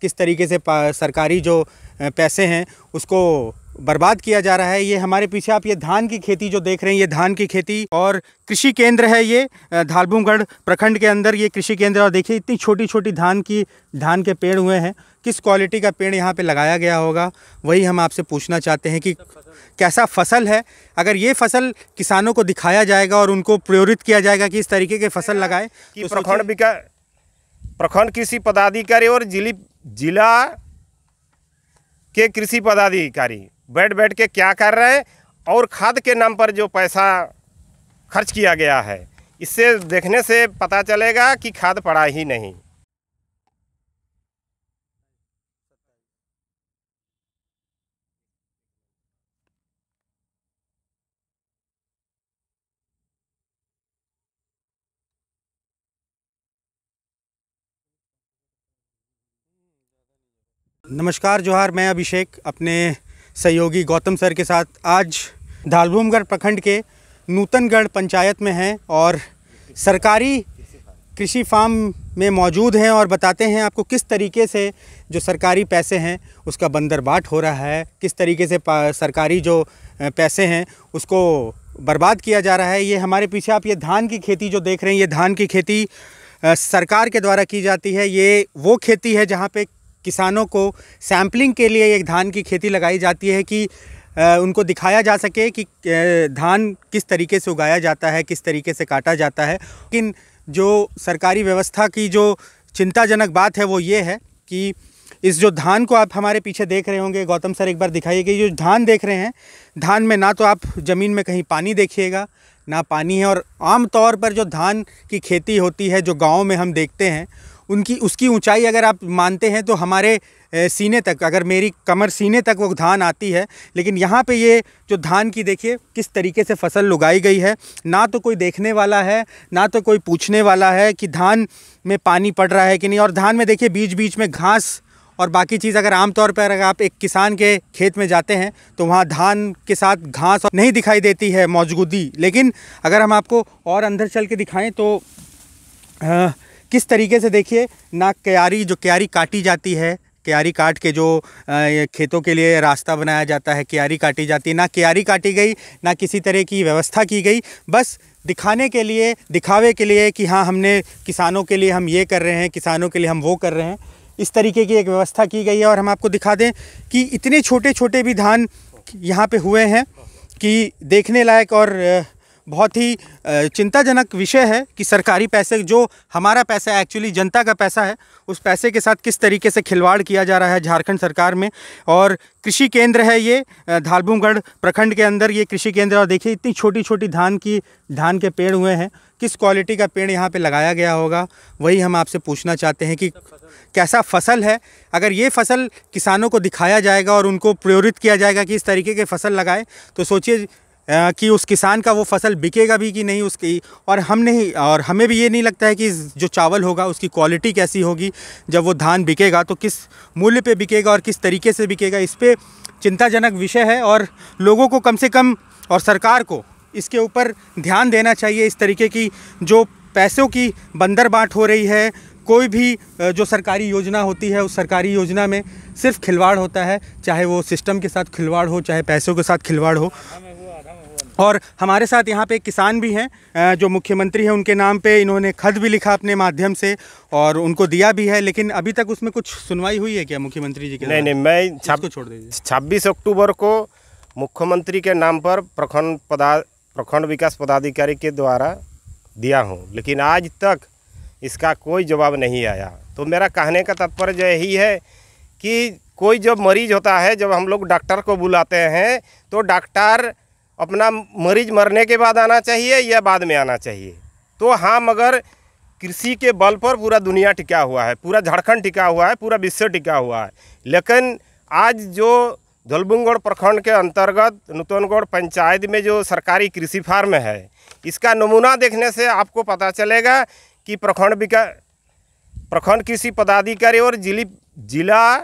किस तरीके से सरकारी जो पैसे हैं उसको बर्बाद किया जा रहा है। ये हमारे पीछे आप ये धान की खेती जो देख रहे हैं, ये धान की खेती और कृषि केंद्र है। ये धालबुमगढ़ प्रखंड के अंदर ये कृषि केंद्र, और देखिए इतनी छोटी छोटी धान के पेड़ हुए हैं। किस क्वालिटी का पेड़ यहाँ पे लगाया गया होगा, वही हम आपसे पूछना चाहते हैं कि कैसा फसल है। अगर ये फसल किसानों को दिखाया जाएगा और उनको प्रेरित किया जाएगा कि इस तरीके के फसल लगाएं, तो प्रखंड कृषि पदाधिकारी और जिला के कृषि पदाधिकारी बैठ के क्या कर रहे हैं, और खाद के नाम पर जो पैसा खर्च किया गया है, इससे देखने से पता चलेगा कि खाद पड़ा ही नहीं। नमस्कार, जोहार। मैं अभिषेक अपने सहयोगी गौतम सर के साथ आज धालबुमगढ़ प्रखंड के नूतनगढ़ पंचायत में हैं और सरकारी कृषि फार्म में मौजूद हैं और बताते हैं आपको किस तरीके से जो सरकारी पैसे हैं उसका बंदरबाट हो रहा है, किस तरीके से सरकारी जो पैसे हैं उसको बर्बाद किया जा रहा है। ये हमारे पीछे आप ये धान की खेती जो देख रहे हैं, ये धान की खेती सरकार के द्वारा की जाती है। ये वो खेती है जहाँ पे किसानों को सैम्पलिंग के लिए एक धान की खेती लगाई जाती है कि उनको दिखाया जा सके कि धान किस तरीके से उगाया जाता है, किस तरीके से काटा जाता है। लेकिन जो सरकारी व्यवस्था की जो चिंताजनक बात है वो ये है कि इस जो धान को आप हमारे पीछे देख रहे होंगे, गौतम सर एक बार दिखाइए कि जो धान देख रहे हैं, धान में ना तो आप ज़मीन में कहीं पानी देखिएगा, ना पानी है। और आम तौर पर जो धान की खेती होती है जो गाँव में हम देखते हैं, उसकी ऊंचाई अगर आप मानते हैं तो हमारे सीने तक, अगर मेरी कमर सीने तक वो धान आती है। लेकिन यहाँ पे ये जो धान की देखिए किस तरीके से फसल उगाई गई है, ना तो कोई देखने वाला है, ना तो कोई पूछने वाला है कि धान में पानी पड़ रहा है कि नहीं। और धान में देखिए बीच बीच में घास और बाकी चीज़, अगर आमतौर पर अगर आप एक किसान के खेत में जाते हैं तो वहाँ धान के साथ घास नहीं दिखाई देती है मौजूदगी। लेकिन अगर हम आपको और अंदर चल के दिखाएँ तो किस तरीके से देखिए ना क्यारी काटी जाती है, क्यारी काट के जो खेतों के लिए रास्ता बनाया जाता है, क्यारी काटी जाती है। ना क्यारी काटी गई, ना किसी तरह की व्यवस्था की गई, बस दिखाने के लिए, दिखावे के लिए कि हाँ हमने किसानों के लिए हम ये कर रहे हैं, किसानों के लिए हम वो कर रहे हैं, इस तरीके की एक व्यवस्था की गई है। और हम आपको दिखा दें कि इतने छोटे छोटे भी धान यहाँ पे हुए हैं कि देखने लायक और बहुत ही चिंताजनक विषय है कि सरकारी पैसे, जो हमारा पैसा एक्चुअली जनता का पैसा है, उस पैसे के साथ किस तरीके से खिलवाड़ किया जा रहा है झारखंड सरकार में। और कृषि केंद्र है ये धालबुमगढ़ प्रखंड के अंदर ये कृषि केंद्र, और देखिए इतनी छोटी छोटी धान के पेड़ हुए हैं। किस क्वालिटी का पेड़ यहाँ पे लगाया गया होगा, वही हम आपसे पूछना चाहते हैं कि कैसा फसल है। अगर ये फसल किसानों को दिखाया जाएगा और उनको प्रेरित किया जाएगा कि इस तरीके के फसल लगाएं, तो सोचिए कि उस किसान का वो फसल बिकेगा भी कि नहीं उसकी। और हमें भी ये नहीं लगता है कि जो चावल होगा उसकी क्वालिटी कैसी होगी। जब वो धान बिकेगा तो किस मूल्य पे बिकेगा और किस तरीके से बिकेगा, इस पे चिंताजनक विषय है। और लोगों को कम से कम और सरकार को इसके ऊपर ध्यान देना चाहिए। इस तरीके की जो पैसों की बंदरबाट हो रही है, कोई भी जो सरकारी योजना होती है, उस सरकारी योजना में सिर्फ खिलवाड़ होता है, चाहे वो सिस्टम के साथ खिलवाड़ हो, चाहे पैसों के साथ खिलवाड़ हो। और हमारे साथ यहाँ पे एक किसान भी हैं जो मुख्यमंत्री हैं उनके नाम पे इन्होंने खत भी लिखा अपने माध्यम से और उनको दिया भी है। लेकिन अभी तक उसमें कुछ सुनवाई हुई है क्या मुख्यमंत्री जी के? नहीं, मैं छोड़ दीजिए। 26 अक्टूबर को मुख्यमंत्री के नाम पर प्रखंड विकास पदाधिकारी के द्वारा दिया हूँ, लेकिन आज तक इसका कोई जवाब नहीं आया। तो मेरा कहने का तात्पर्य यही है कि कोई जब मरीज होता है, जब हम लोग डॉक्टर को बुलाते हैं तो डॉक्टर अपना मरीज मरने के बाद आना चाहिए या बाद में आना चाहिए? तो हाँ, मगर कृषि के बल पर पूरा दुनिया टिका हुआ है, पूरा झारखंड टिका हुआ है, पूरा विश्व टिका हुआ है। लेकिन आज जो धालबुमगढ़ प्रखंड के अंतर्गत नूतनगढ़ पंचायत में जो सरकारी कृषि फार्म है, इसका नमूना देखने से आपको पता चलेगा कि प्रखंड कृषि पदाधिकारी और जिला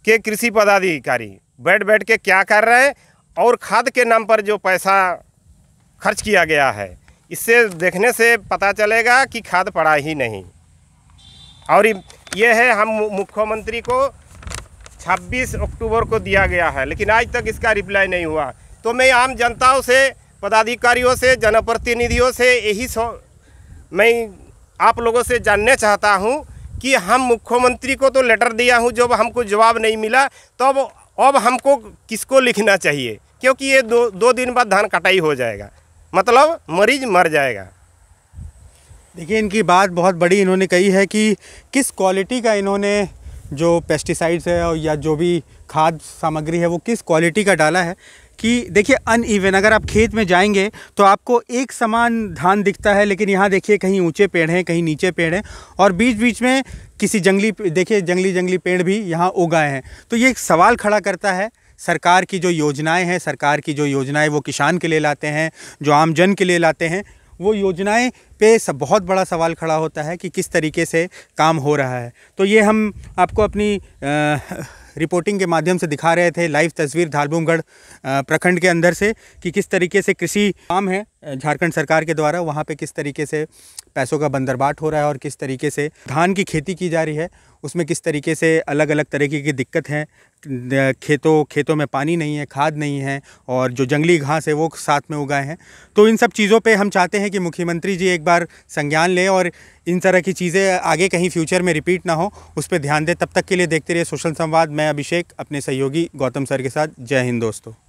के कृषि पदाधिकारी बैठ के क्या कर रहे हैं, और खाद के नाम पर जो पैसा खर्च किया गया है, इससे देखने से पता चलेगा कि खाद पड़ा ही नहीं। और ये है, हम मुख्यमंत्री को 26 अक्टूबर को दिया गया है, लेकिन आज तक इसका रिप्लाई नहीं हुआ। तो मैं आम जनताओं से, पदाधिकारियों से, जनप्रतिनिधियों से मैं आप लोगों से जानना चाहता हूं कि हम मुख्यमंत्री को तो लेटर दिया हूं, जब हमको जवाब नहीं मिला तो अब हमको किसको लिखना चाहिए, क्योंकि ये दो दिन बाद धान कटाई हो जाएगा, मतलब मरीज मर जाएगा। देखिए, इनकी बात बहुत बड़ी इन्होंने कही है कि किस क्वालिटी का इन्होंने जो पेस्टिसाइड्स है और या जो भी खाद सामग्री है वो किस क्वालिटी का डाला है कि देखिए अनइवन, अगर आप खेत में जाएंगे तो आपको एक समान धान दिखता है, लेकिन यहाँ देखिए कहीं ऊंचे पेड़ हैं, कहीं नीचे पेड़ हैं और बीच बीच में किसी जंगली पेड़ भी यहाँ उगाए हैं। तो ये एक सवाल खड़ा करता है, सरकार की जो योजनाएं हैं, सरकार की जो योजनाएं वो किसान के लिए लाते हैं, जो आम जन के लिए लाते हैं, वो योजनाएं पे सब बहुत बड़ा सवाल खड़ा होता है कि किस तरीके से काम हो रहा है। तो ये हम आपको अपनी रिपोर्टिंग के माध्यम से दिखा रहे थे, लाइव तस्वीर धालभूमगढ़ प्रखंड के अंदर से कि किस तरीके से कृषि काम है झारखंड सरकार के द्वारा, वहाँ पे किस तरीके से पैसों का बंदरबाट हो रहा है और किस तरीके से धान की खेती की जा रही है, उसमें किस तरीके से अलग अलग तरीके की दिक्कत हैं। खेतों में पानी नहीं है, खाद नहीं है और जो जंगली घास है वो साथ में उगाए हैं। तो इन सब चीज़ों पे हम चाहते हैं कि मुख्यमंत्री जी एक बार संज्ञान लें और इन तरह की चीज़ें आगे कहीं फ्यूचर में रिपीट ना हो, उस पर ध्यान दें। तब तक के लिए देखते रहिए सोशल संवाद। मैं अभिषेक अपने सहयोगी गौतम सर के साथ। जय हिंद दोस्तों।